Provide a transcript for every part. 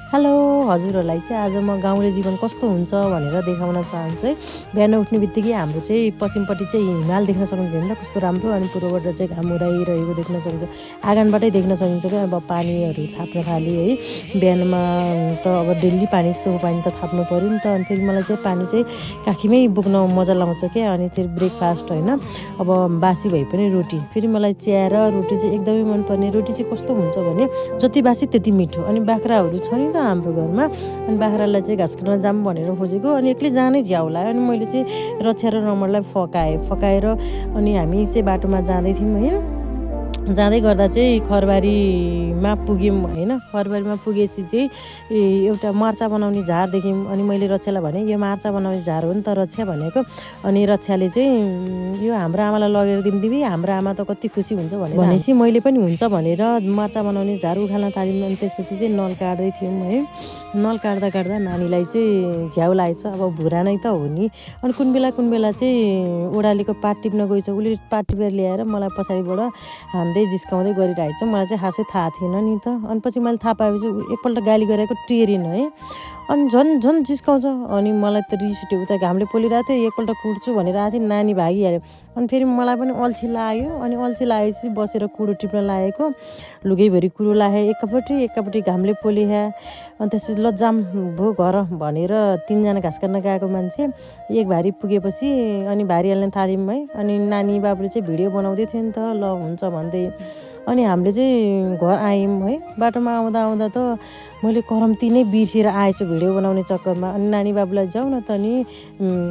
Hello हजुरहरूलाई चाहिँ आज म गाउँले जीवन कस्तो हुन्छ भनेर देखाउन चाहन्छु है। बिहान उठ्ने बित्तिकै हाम्रो चाहिँ पश्चिमपट्टि चाहिँ हिमाल देख्न सकिन्छ होइन कस्तो राम्रो, अनि पूर्वबाट चाहिँ घाम उदाइरहेको देख्न सकिन्छ। आँगनबाटै देख्न सकिन्छ क्या। अब पानीहरू थाप्न थालेँ है। बिहानमा त अब डेली पानी चोखो पानी त थाप्नु पऱ्यो नि त। अनि फेरि मलाई चाहिँ पानी चाहिँ काखीमै बोक्न मजा लाउँछ क्या। अनि फेरि ब्रेकफास्ट होइन, अब बासी भए पनि रोटी, फेरि मलाई चिया र रोटी चाहिँ एकदमै मनपर्ने। रोटी चाहिँ कस्तो हुन्छ भने जति बासी त्यति मिठो। अनि बाख्राहरू छ नि त हाम्रो घरमा, अनि बाख्रालाई चाहिँ घाँस काट्न जाऊँ भनेर खोजेको, अनि एक्लै जानै झ्याउ लाग्यो। अनि मैले चाहिँ रक्षा र रमणलाई फकाएर अनि हामी चाहिँ बाटोमा जाँदै थियौँ है। जाँदै गर्दा चाहिँ खरबारीमा पुग्यौँ होइन। खरबारीमा पुगेपछि चाहिँ एउटा मार्चा बनाउने झार देख्यौँ। अनि मैले रक्षालाई भने यो मार्चा बनाउने झार हो नि त रक्षा भनेको। अनि रक्षाले चाहिँ यो हाम्रो आमालाई लगेर दिदी, हाम्रो आमा त कति खुसी हुन्छ भनेपछि मैले पनि हुन्छ भनेर मार्चा बनाउने झार उठाल्न थाल्यौँ। अनि त्यसपछि चाहिँ नल काट्दै थियौँ है। नल काट्दा नानीलाई चाहिँ झ्याउ लागेछ, अब भुरा नै त हो नि। अनि कुन बेला चाहिँ ओडालेको पात टिप्न गएछ, उसले पात टिपेर ल्याएर मलाई पछाडिबाट हान्दै जिस्काउँदै गरिरहेछ। मलाई चाहिँ खासै थाहा थिएन नि त। अनि पछि मैले थाहा पाएपछि एकपल्ट गाली गरेको टेरिन है। अनि झन् जिस्काउँछ। अनि मलाई त रिस उठ्यो। उता घामले पोलिरहेको थियो, एकपल्ट कुट्छु भनेर आएको थिएँ, नानी भागिहाल्यो। अनि फेरि मलाई पनि अल्छी लाग्यो। अनि अल्छी लागेपछि बसेर कुडो टिप्न लागेको, लुगैभरि कुरो लागे एकपट्टि घामले पोलिया। अनि त्यसपछि लजाम भो घर भनेर 3जना घाँस काट्न गएको मान्छे एक भारी पुगेपछि अनि भारी हाल्न थाल्यौँ है। अनि नानी बाबुले चाहिँ भिडियो बनाउँदै थियो नि त, ल हुन्छ भन्दै। अनि हामीले चाहिँ घर आयौँ है। बाटोमा आउँदा त मैले करम्ती नै बिर्सेर आएछु भिडियो बनाउने चक्करमा। अनि नानी बाबुलाई जाउँ न त नि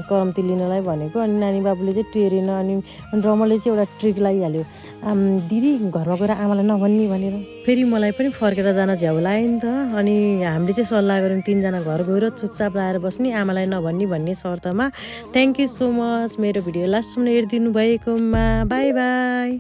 करम्ती लिनलाई भनेको। अनि नानी बाबुले चाहिँ टेरेन। अनि रमले चाहिँ एउटा ट्रिक लगाइहाल्यो, दिदी घरमा गएर आमालाई नभन्ने भनेर। फेरि मलाई पनि फर्केर जान झ्याउ लाग्यो नि त। अनि हामीले चाहिँ सल्लाह गऱ्यौँ 3जना घर गएर चुपचाप लाएर बस्ने, आमालाई नभन्ने भन्ने शर्तमा। थ्याङ्क यू सो मच मेरो भिडियो लास्टसम्म हेरिदिनु भएकोमा। By by.